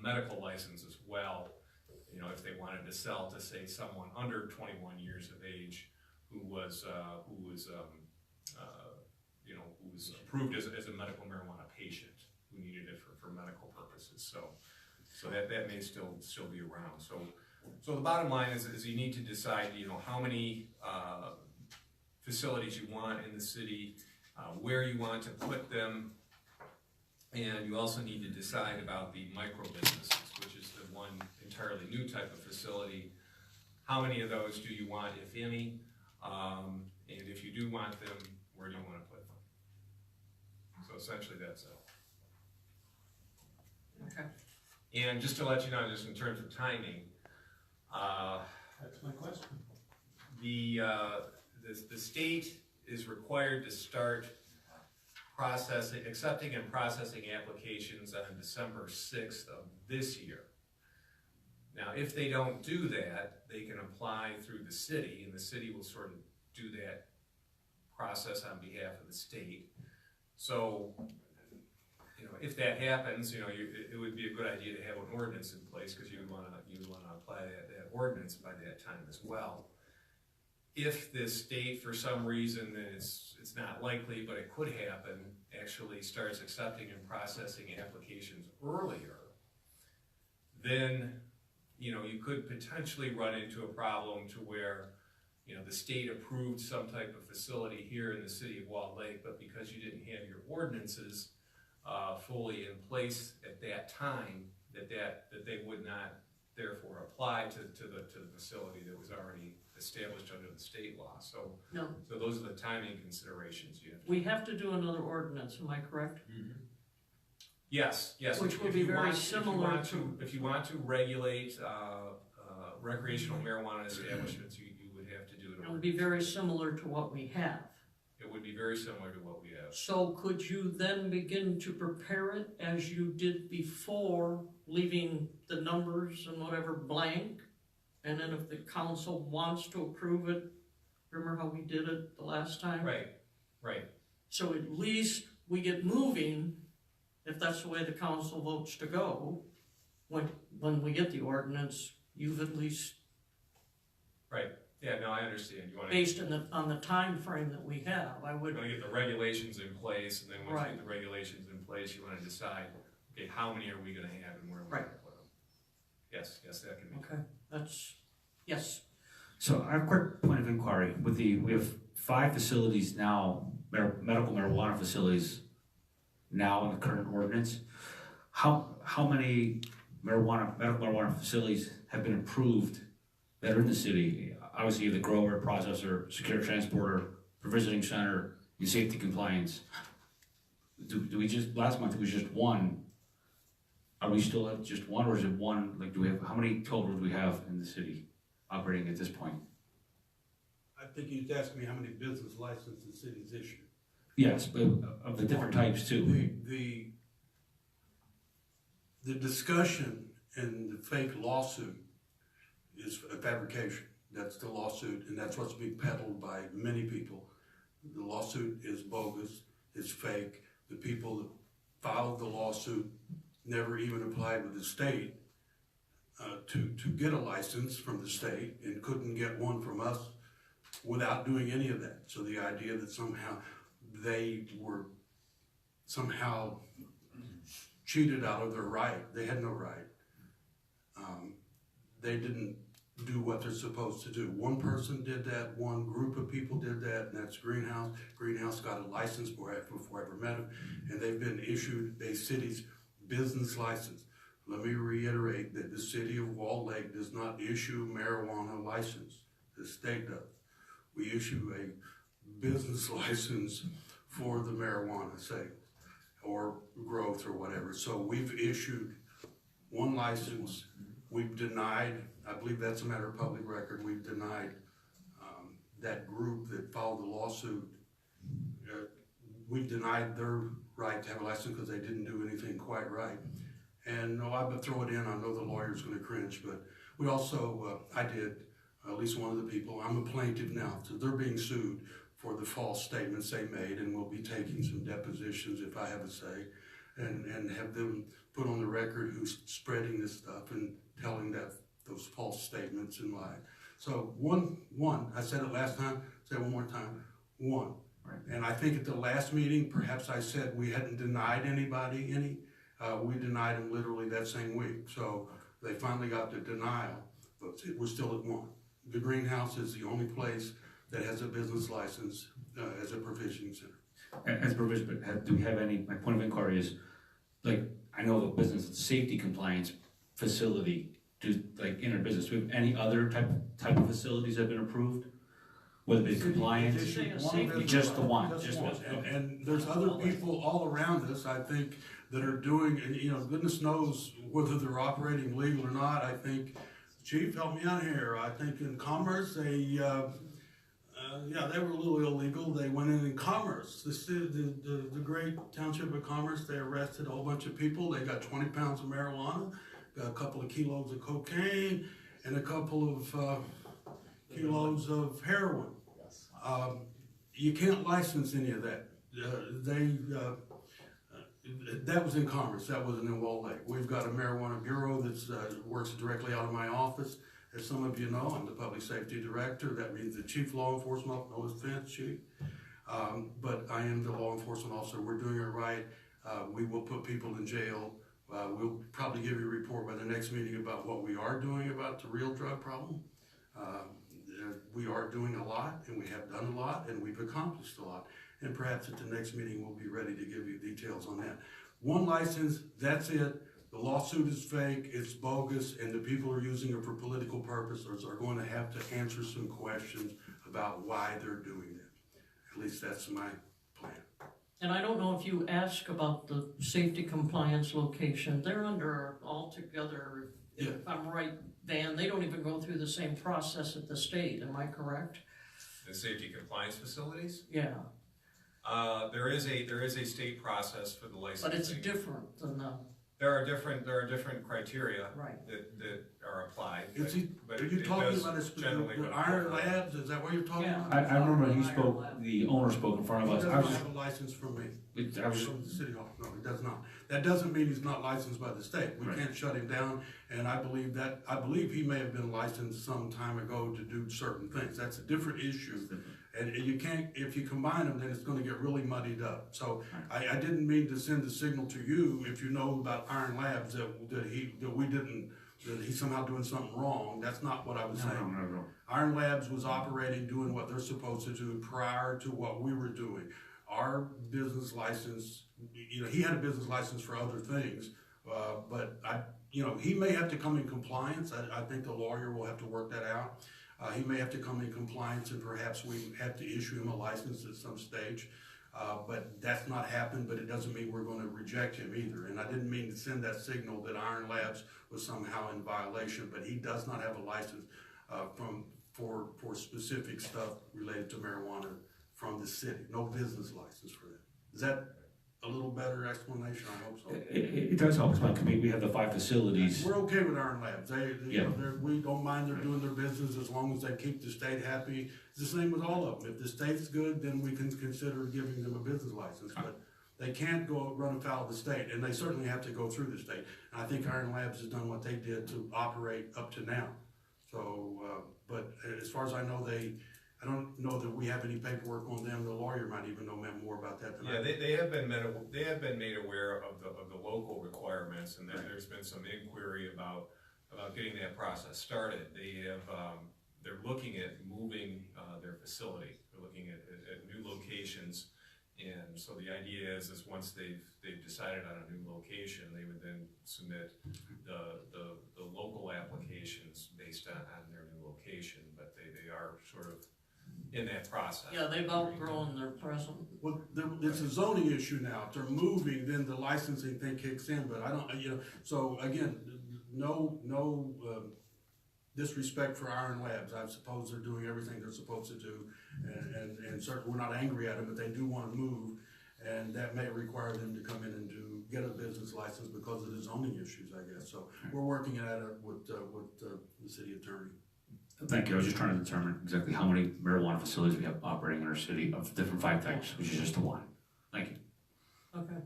medical license as well, if they wanted to sell to, say, someone under 21 years of age who was approved as a medical marijuana patient who needed it for medical purposes. So that may still be around. So the bottom line is you need to decide, how many facilities you want in the city, where you want to put them, and you also need to decide about the micro businesses, which is the one entirely new type of facility. How many of those do you want, if any? And if you do want them, where do you want to put them? So essentially that's it. Okay. And just to let you know, just in terms of timing, That's my question. The state is required to start accepting and processing applications on December 6th of this year. Now, if they don't do that, they can apply through the city, and the city will sort of do that process on behalf of the state. So, if that happens, it would be a good idea to have an ordinance in place, because you would want to apply that ordinance by that time as well. If the state, for some reason, and it's not likely, but it could happen, actually starts accepting and processing applications earlier, then you could potentially run into a problem to where the state approved some type of facility here in the city of Walled Lake, but because you didn't have your ordinances fully in place at that time, that they would not therefore apply to the facility that was already established under the state law. So those are the timing considerations you have to. We have to do another ordinance, am I correct? Mm-hmm. Yes. Which will be very similar to. If you want to regulate recreational marijuana establishments, you would have to do it. It would be very similar to what we have. It would be very similar to what we have. So could you then begin to prepare it as you did before, leaving the numbers and whatever blank? And then if the council wants to approve it, remember how we did it the last time? Right. So at least we get moving, if that's the way the council votes to go. When we get the ordinance, you've at least. Right. Yeah, no, I understand. You want based on the time frame that we have, I would. You want to get the regulations in place, and then once you get the regulations in place, you want to decide, okay, how many are we going to have and where are we going to put them? Yes, that can be. Okay, yes. So I have a quick point of inquiry. We have 5 facilities now, medical marijuana facilities now in the current ordinance. How many medical marijuana facilities have been approved that are in the city? Obviously, you have the grower, processor, secure transporter, provisioning center, and safety compliance. Do we just, last month it was just 1. Are we still at just 1, or is it 1, like, do we have, how many total do we have in the city operating at this point? I think you'd ask me how many business licenses the city's issued. Yes, but of the different types too. The discussion in the fake lawsuit is a fabrication. That's the lawsuit, and that's what's being peddled by many people. The lawsuit is bogus, it's fake. The people that filed the lawsuit never even applied with the state to get a license from the state, and couldn't get one from us without doing any of that. So the idea that somehow they were somehow cheated out of their right, they had no right. They didn't do what they're supposed to do. One person did that, one group of people did that, and that's Greenhouse. Greenhouse got a license before I ever met him, and they've been issued a city's business license. Let me reiterate that the city of Walled Lake does not issue marijuana license. The state does. We issue a business license for the marijuana sales or growth or whatever. So we've issued 1 license. We've denied, I believe that's a matter of public record, we've denied that group that filed the lawsuit. We've denied their right to have a license because they didn't do anything quite right. And no, I would throw it in, I know the lawyer's gonna cringe, but we also, I did, at least one of the people, I'm a plaintiff now, so they're being sued for the false statements they made, and we'll be taking some depositions if I have a say, and have them put on the record who's spreading this stuff and telling those false statements and lies. So one, I said it last time, say it one more time, 1. Right. And I think at the last meeting, perhaps I said we hadn't denied anybody any. We denied them literally that same week. So they finally got the denial, but we're still at 1. The Greenhouse is the only place that has a business license as a provisioning center. As provision, but do we have any, my point of inquiry is, like, I know the business safety compliance facility, like in our business, do we have any other type of facilities that have been approved? Whether it's compliance, just the one. And there's other people all around us, I think, that are doing, and you know, goodness knows whether they're operating legal or not. I think, Chief, help me out here. I think in Commerce, they were a little illegal. They went in Commerce, the great township of Commerce. They arrested a whole bunch of people. They got 20 pounds of marijuana, got a couple of kilos of cocaine, and a couple of kilos of heroin. You can't license any of that. That was in Commerce. That wasn't in Walled Lake. We've got a marijuana bureau that works directly out of my office. As some of you know, I'm the public safety director. That means the chief law enforcement, no offense, chief. But I am the law enforcement officer. We're doing it right. We will put people in jail. We'll probably give you a report by the next meeting about what we are doing about the real drug problem. We are doing a lot, and we have done a lot, and we've accomplished a lot. And perhaps at the next meeting, we'll be ready to give you details on that. 1 license, that's it. The lawsuit is fake, it's bogus, and the people who are using it for political purposes are going to have to answer some questions about why they're doing that. At least that's my plan. And I don't know if you ask about the safety compliance location. They're under altogether, if I'm right, Van, they don't even go through the same process at the state, am I correct? The safety compliance facilities? Yeah. There is a state process for the licensing. But it's different than the... There are different criteria right. that are applied. Are you talking about the Iron Labs? Is that what you're talking about? I remember the owner spoke in front of us. He doesn't have a license from me. From the city hall. No, he does not. That doesn't mean he's not licensed by the state. We can't shut him down, and I believe he may have been licensed some time ago to do certain things. That's a different issue. And you can't, if you combine them, then it's going to get really muddied up. So I didn't mean to send the signal to you if you know about Iron Labs that we didn't that he's somehow doing something wrong. That's not what I was saying. No. Iron Labs was operating, doing what they're supposed to do prior to what we were doing. Our business license, you know, he had a business license for other things, but he may have to come in compliance. I think the lawyer will have to work that out. He may have to come in compliance, and perhaps we have to issue him a license at some stage. But that's not happened, but it doesn't mean we're going to reject him either. And I didn't mean to send that signal that Iron Labs was somehow in violation, but he does not have a license for specific stuff related to marijuana from the city. No business license for that. Is that a little better explanation? I hope so. It does help, because we have the 5 facilities. We're okay with Iron Labs. Yeah. We don't mind they're doing their business as long as they keep the state happy. It's the same with all of them. If the state's good, then we can consider giving them a business license. But they can't go run afoul of the state, and they certainly have to go through the state. And I think Iron Labs has done what they did to operate up to now. So, but as far as I know, I don't know that we have any paperwork on them. The lawyer might even know more about that than I do. Yeah, they have been made aware of the local requirements, and there's been some inquiry about getting that process started. They're looking at moving their facility. They're looking at new locations, and so the idea is once they've decided on a new location, they would then submit the local applications based on their new location. But they are sort of in that process. Yeah, they've outgrown their present. Well, it's a zoning issue now. If they're moving, then the licensing thing kicks in, but I don't, so again, no disrespect for Iron Labs. I suppose they're doing everything they're supposed to do, and certainly we're not angry at them, but they do want to move, and that may require them to come in and get a business license because of the zoning issues, I guess. So we're working at it with the city attorney. Thank you. I was just trying to determine exactly how many marijuana facilities we have operating in our city of different 5 types, which is just the one. Thank you. Okay.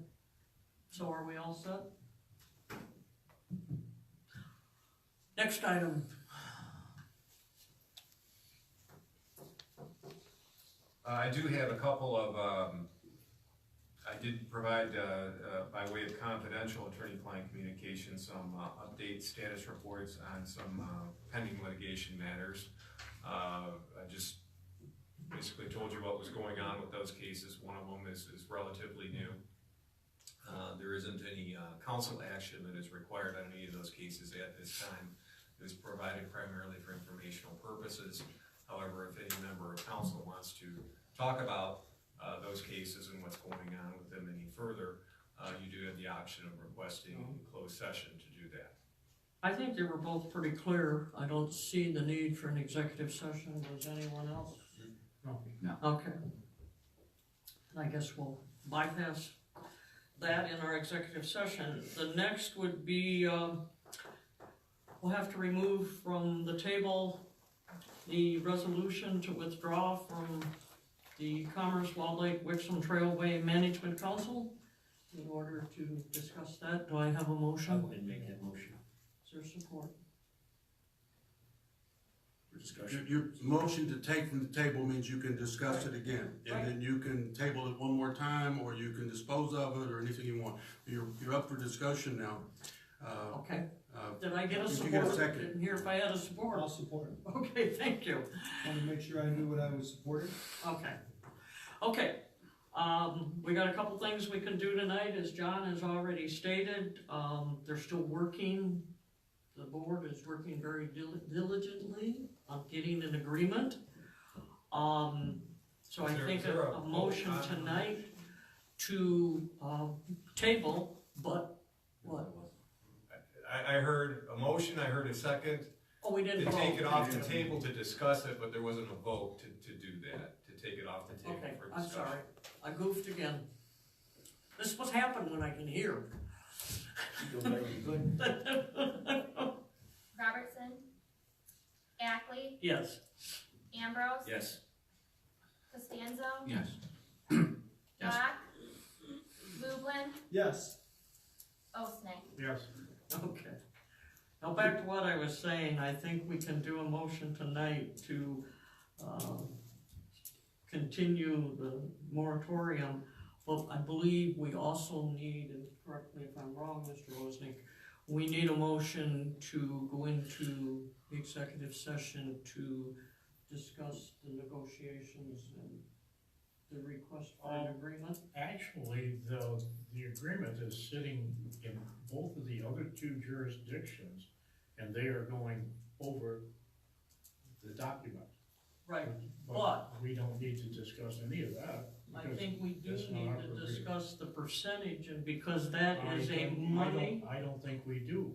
So are we all set? Next item. I do have a couple of, I did provide, by way of confidential attorney-client communication, some update status reports on some pending litigation matters. I just basically told you what was going on with those cases. One of them is relatively new. There isn't any council action that is required on any of those cases at this time. It was provided primarily for informational purposes. However, if any member of council wants to talk about those cases and what's going on with them any further, you do have the option of requesting closed session to do that. I think they were both pretty clear. I don't see the need for an executive session. Does anyone else? No. Okay. I guess we'll bypass that in our executive session. The next would be, we'll have to remove from the table the resolution to withdraw from the Commerce Walled Lake Wixom Trailway Management Council. In order to discuss that, do I have a motion? I'll go ahead and make that motion. Is there support? For discussion. Your motion to take from the table means you can discuss it again, and then you can table it one more time, or you can dispose of it, or anything you want. You're up for discussion now. Okay. Did I get a Did you support? get a second? Didn't hear if I had a support. I'll support it. Okay, thank you. Want to make sure I knew what I was supporting. Okay. Okay. We got a couple things we can do tonight, as John has already stated. They're still working. The board is working very diligently on getting an agreement. So I think a motion tonight to table, but what? I heard a motion, I heard a second. Oh, we didn't To vote. take it off the table to discuss it, but there wasn't a vote to do that, to take it off the table Okay, for I'm discussion. sorry. I goofed again. This is what happened when I can hear. Robertson, Ackley, Yes. Ambrose, Yes. Costanzo, Yes. Black, Lublin, Yes. Osnick. Yes. Okay. Now back to what I was saying, I think we can do a motion tonight to continue the moratorium, but I believe we also need, and correct me if I'm wrong, Mr. Osnick, we need a motion to go into executive session to discuss the negotiations and the request for an agreement. Actually, the agreement is sitting in both of the other two jurisdictions, and they are going over the document. Right, but we don't need to discuss any of that. I because think we do that's not need our to purview. discuss the percentage, and because that is a money. I don't think we do.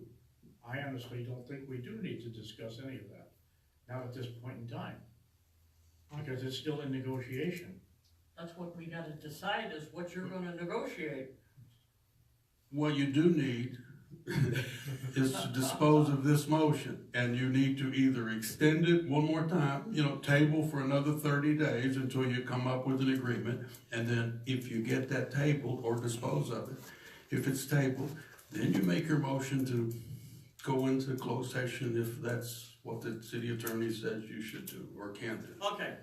I honestly don't think we do need to discuss any of that, not at this point in time. Because it's still in negotiation. That's what we gotta decide is what you're gonna negotiate. What you do need is to dispose of this motion, and you need to either extend it one more time, table for another 30 days until you come up with an agreement, and then if you get that tabled or dispose of it, if it's tabled, then you make your motion to go into closed session if that's what the city attorney says you should do or can do. Okay,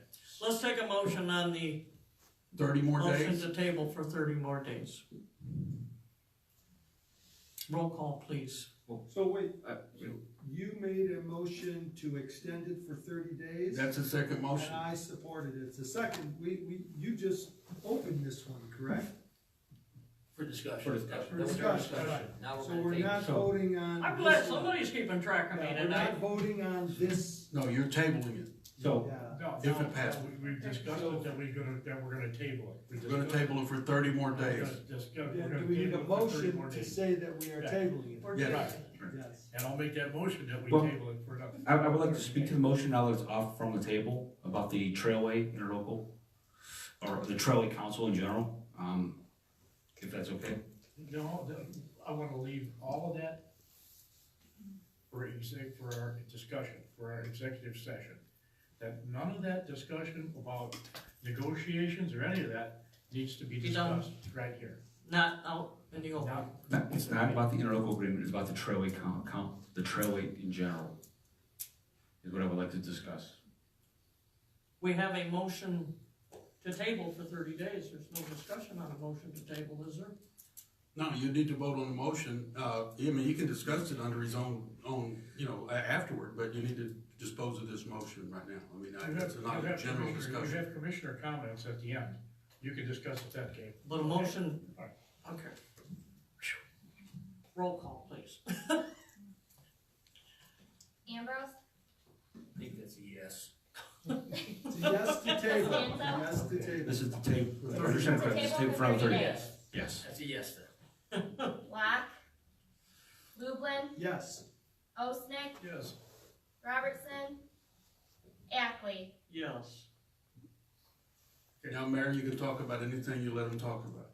let's take a motion on the 30 more motion days? to table for 30 more days. Roll call, please. So wait, you made a motion to extend it for 30 days? That's a second motion. And I supported it. It's a second, you just opened this one, correct? For discussion. For discussion. Now So we're not voting on. I'm this glad one. somebody's keeping track of me Yeah, we're tonight. not voting on this. No, you're tabling it. So, Yeah. No, If no, it passes. we've discussed it that we're gonna table it. We're gonna table it for 30 more days. Yeah, do we need a motion to say that we are Yeah. tabling it? Yeah. Right, Yes. and I'll make that motion that we Well, table it for another. I would like to speak to the motion now that it's off from the table about the Trailway interlocal, or the Trailway Council in general, if that's okay. No, I wanna leave all of that for our discussion, for our executive session. That none of that discussion about negotiations or any of that needs to be Be done. discussed right here. Not out in the open. Now, It's not about the interlocal agreement, it's about the Trailway the Trailway in general, is what I would like to discuss. We have a motion to table for 30 days. There's no discussion on a motion to table, is there? No, you need to vote on the motion. You can discuss it under his own, afterward, but you need to dispose of this motion right now. It's not a general You discussion. have commissioner comments at the end. You can discuss it then, Gabe. But a motion, All right. okay. Roll call, please. Ambrose, I think that's a yes. It's a yes to table, Costanzo? yes to table. This is the tape, It's a table for 30 days. Yes. That's a yes then. Locke, Lublin, Yes. Osnick, Yes. Robertson, Ackley. Yes. Now, Mayor, you can talk about anything you let him talk about.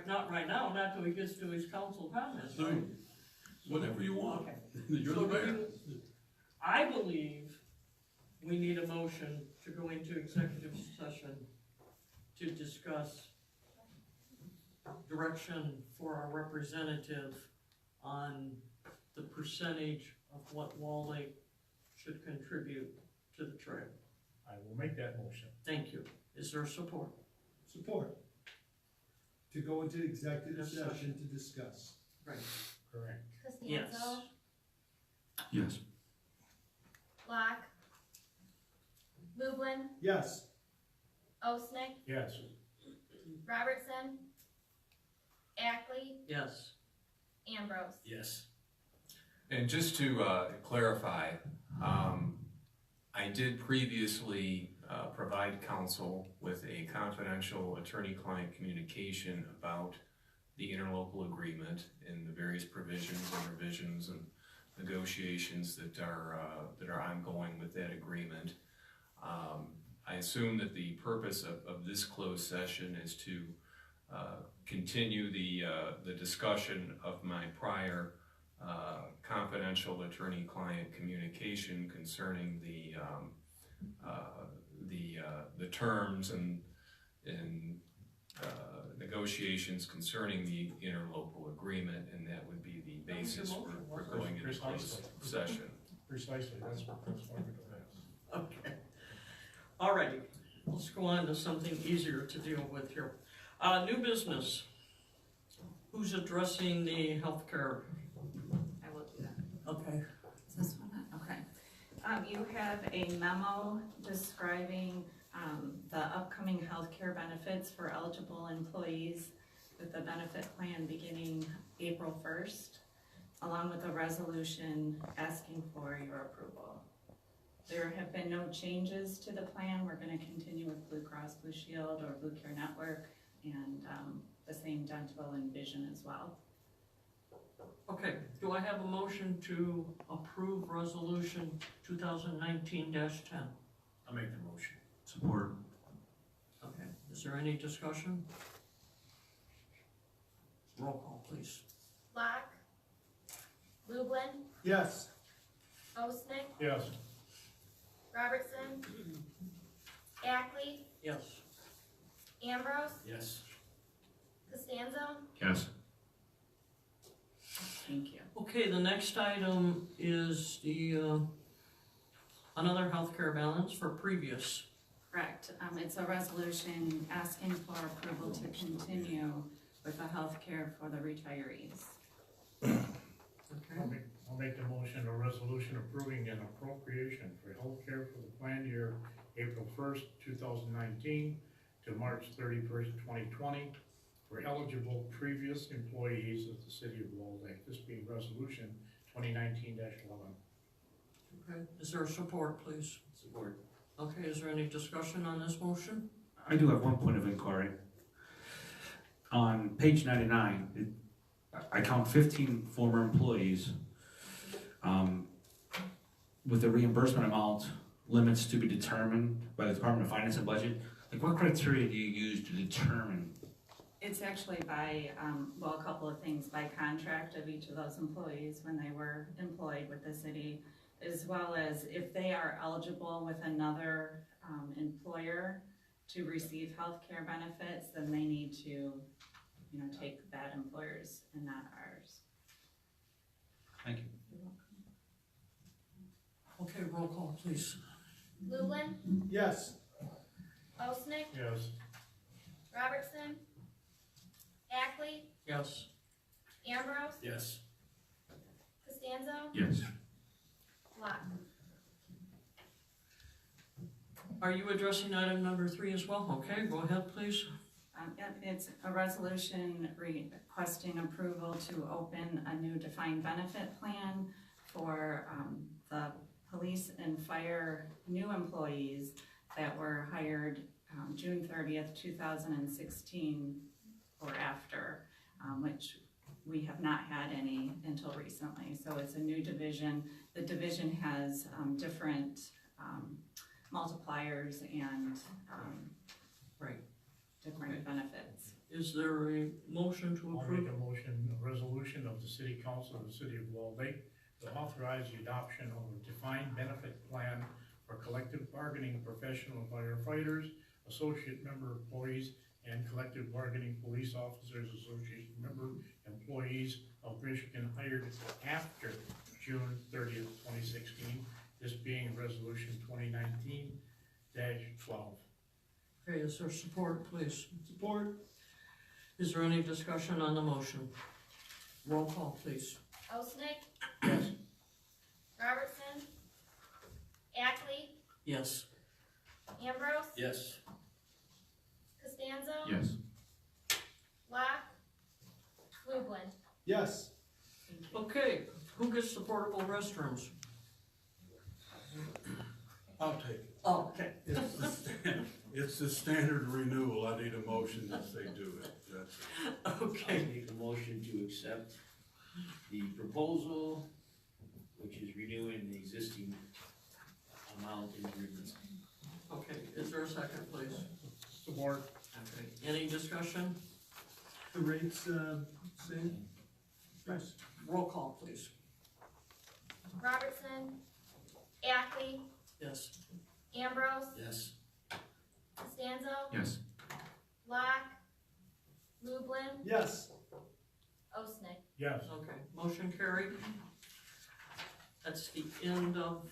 Not right now, not till he gets to his council comments, right? Whatever you want. Okay. You're the So mayor. I believe we need a motion to go into executive session to discuss direction for our representative on the percentage of what Wall Lake should contribute to the trail. I will make that motion. Thank you. Is there support? Support. To go into executive Yes, session to discuss. Right. Correct. Yes. Costanzo, Yes. Locke, Lublin, Yes. Osnick, Yes. Robertson, Ackley, Yes. Ambrose. Yes. And just to clarify, I did previously provide counsel with a confidential attorney-client communication about the interlocal agreement and the various provisions and revisions and negotiations that are ongoing with that agreement. I assume that the purpose of this closed session is to continue the discussion of my prior confidential attorney-client communication concerning the terms and negotiations concerning the interlocal agreement, and that would be the basis for going into closed session. Precisely, that's what we're going to Okay. All righty. Let's go on to something easier to deal with here. New business. Who's addressing the healthcare? I will do that. Okay. Is this one? Okay. You have a memo describing the upcoming healthcare benefits for eligible employees with the benefit plan beginning April 1st, along with a resolution asking for your approval. There have been no changes to the plan. We're going to continue with Blue Cross Blue Shield or Blue Care Network and the same dental and vision as well. Okay, do I have a motion to approve resolution 2019-10? I'll make the motion. Support. Okay, is there any discussion? Roll call, please. Locke. Lublin. Yes. Osnick. Yes. Robertson. Ackley. Yes. Ambrose. Yes. Costanzo. Yes. Thank you. Okay, the next item is the, another healthcare balance for previous. Correct. It's a resolution asking for approval to continue with the health care for the retirees. Okay. I'll make the motion, a resolution approving an appropriation for healthcare for the planned year, April 1st, 2019 to March 31st, 2020 for eligible previous employees of the city of Walled Lake. This being resolution 2019-11. Okay, is there support, please? Support. Okay, is there any discussion on this motion? I do have one point of inquiry. On page 99, I count 15 former employees with the reimbursement amount limits to be determined by the Department of Finance and Budget. Like, what criteria do you use to determine? It's actually by, well, a couple of things, by contract of each of those employees when they were employed with the city, as well as if they are eligible with another employer to receive health care benefits, then they need to, take that employer's and not ours. Thank you. Okay, roll call, please. Lublin. Yes. Osnick. Yes. Robertson. Ackley. Yes. Ambrose. Yes. Costanzo. Yes. Locke. Are you addressing item number 3 as well? Okay, go ahead, please. Yep, it's a resolution requesting approval to open a new defined benefit plan for the police and fire new employees that were hired June 30th, 2016 or after, which we have not had any until recently. So it's a new division. The division has different multipliers and Right. different benefits. Is there a motion to I'll make approve? a motion, a resolution of the city council of the city of Walled Lake to authorize the adoption of a defined benefit plan for collective bargaining professional firefighters, associate member employees, and collective bargaining police officers, association member employees of Michigan hired after June 30th, 2016. This being resolution 2019-12. Okay, is there support, please? Support. Is there any discussion on the motion? Roll call, please. Osnick. Yes. Robertson. Ackley. Yes. Ambrose. Yes. Costanzo. Yes. Locke. Lublin. Yes. Okay, who gets the portable restrooms? I'll take it. Oh, okay. It's the standard renewal, I need a motion that they do it, that's it. I'll Okay, make a motion to accept the proposal, which is renewing the existing amount in agreements. okay, is there a second, please? Support. Okay, any discussion? The rates, same? Yes. Roll call, please. Robertson. Ackley. Yes. Ambrose. Yes. Costanzo. Yes. Locke. Lublin. Yes. Osnick. Yes. Okay, motion carried. That's the end of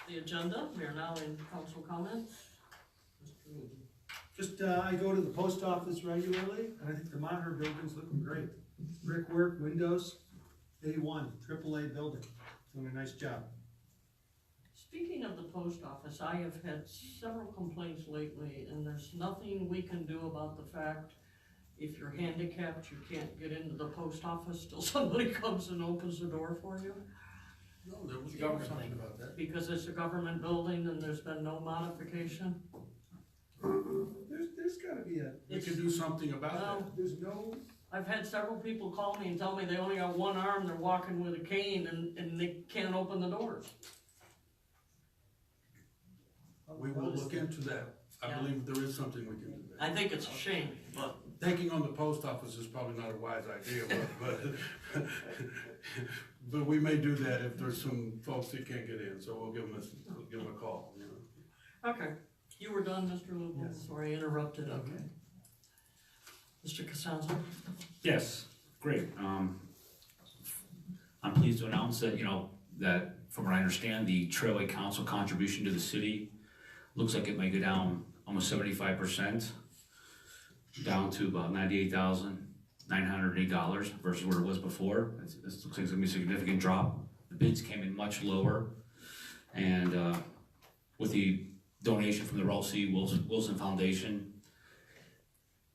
the agenda. We are now in council comments. Mr. Newton. Just, I go to the post office regularly, and I think the monitor building's looking great. Brickwork, windows, A1, AAA building, doing a nice job. Speaking of the post office, I have had several complaints lately, and there's nothing we can do about the fact if you're handicapped, you can't get into the post office till somebody comes and opens the door for you, No, there was Something about that. because it's a government building and there's been no modification. There's gotta be We can do something about Well, that. there's no, I've had several people call me and tell me they only got one arm, they're walking with a cane, and they can't open the doors. We will look into that. I Yeah. believe there is something we can do there. I think it's a shame, but Taking on the post office is probably not a wise idea, but we may do that if there's some folks that can't get in, so we'll give them a call, you know. okay. You were done, Mr. Lupo? Yes. Sorry, I interrupted, okay. Mr. Costanzo? Yes, great. I'm pleased to announce that, that from what I understand, the Trailway Council contribution to the city looks like it might go down almost 75%, down to about $98,908 versus where it was before. This looks like it's gonna be a significant drop. The bids came in much lower, and with the donation from the Ralph C. Wilson Foundation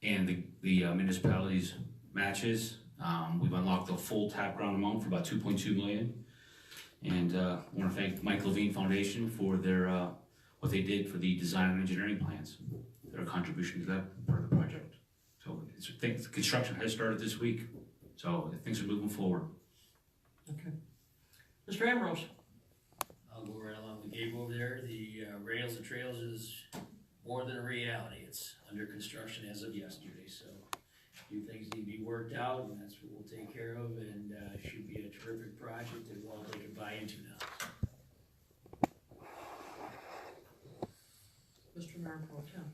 and the municipalities matches, we've unlocked a full tap ground amount for about $2.2 million. And I want to thank Mike Levine Foundation for their what they did for the design and engineering plans, their contribution to that part of the project. So I think the construction has started this week, so things are moving forward. Okay. Mr. Ambrose? I'll go right along with Gabe over there. The Rails and Trails is more than a reality. It's under construction as of yesterday, so a few things need to be worked out, and that's what we'll take care of, and should be a terrific project that Walled Lake can buy into now. Mr. Mayor Pro Tem?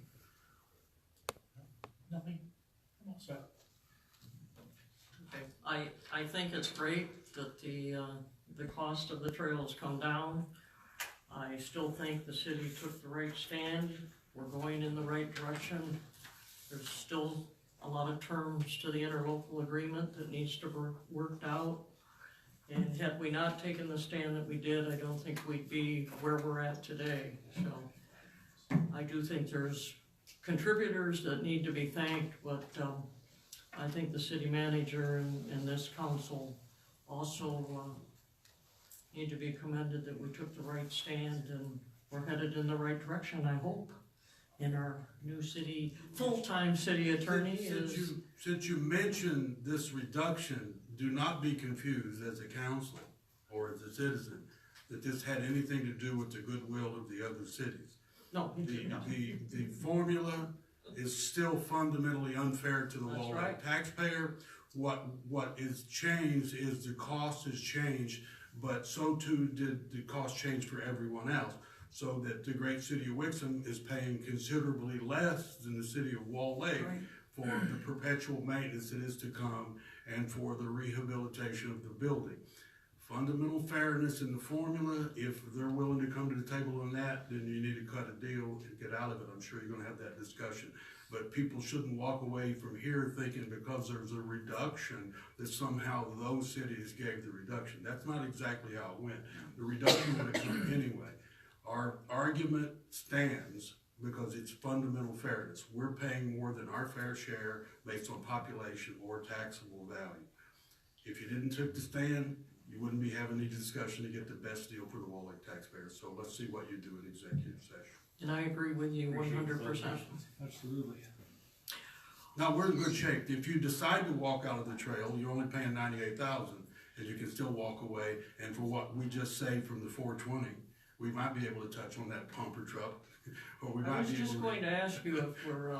Nothing? I'm all set. Okay. I think it's great that the cost of the trails come down. I still think the city took the right stand. We're going in the right direction. There's still a lot of terms to the interlocal agreement that needs to be worked out. And had we not taken the stand that we did, I don't think we'd be where we're at today. So I do think there's contributors that need to be thanked, but I think the city manager and this council also need to be commended that we took the right stand and we're headed in the right direction, I hope. And our new full-time city attorney is... Since you mentioned this reduction, do not be confused as a council or as a citizen that this had anything to do with the goodwill of the other cities. No, The formula is still fundamentally unfair to the That's Walled right. Lake taxpayer. What is changed is the cost has changed, but so too did the cost change for everyone else. So that the great city of Wixom is paying considerably less than the city of Walled Lake Right. for the perpetual maintenance that is to come and for the rehabilitation of the building. Fundamental fairness in the formula, if they're willing to come to the table on that, then you need to cut a deal and get out of it. I'm sure you're gonna have that discussion. But people shouldn't walk away from here thinking because there's a reduction that somehow those cities gave the reduction. That's not exactly how it went. The reduction would have come anyway. Our argument stands because it's fundamental fairness. We're paying more than our fair share based on population or taxable value. If you didn't take the stand, you wouldn't be having any discussion to get the best deal for the Walled Lake taxpayers. So let's see what you do in executive session. And I agree with you 100%. Absolutely. Now, we're in good shape. If you decide to walk out of the trail, you're only paying $98,000, and you can still walk away. And for what we just saved from the 420, we might be able to touch on that pumper truck, or we I might was be able just to. going to ask you if we're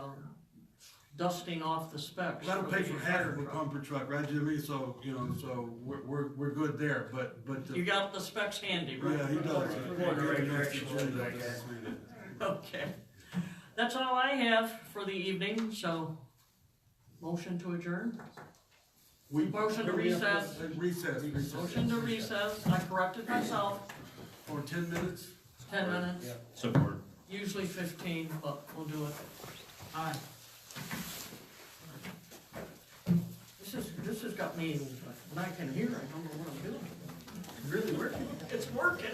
dusting off the specs. That'll pay the for half fire of a truck. pumper truck, right, Jimmy? So, so we're good there, but. You got the specs handy, right? Yeah, he does. We're going the right direction, I guess. Okay. That's all I have for the evening, so motion to adjourn? Motion to recess. Recess. Motion to recess. I corrected myself. For 10 minutes? 10 minutes. Support. Usually 15, but we'll do it. Aye. This this has got me, when I can hear, I don't know what I'm doing. It's really working. It's working.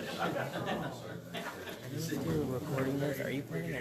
This is you recording this, are you planning on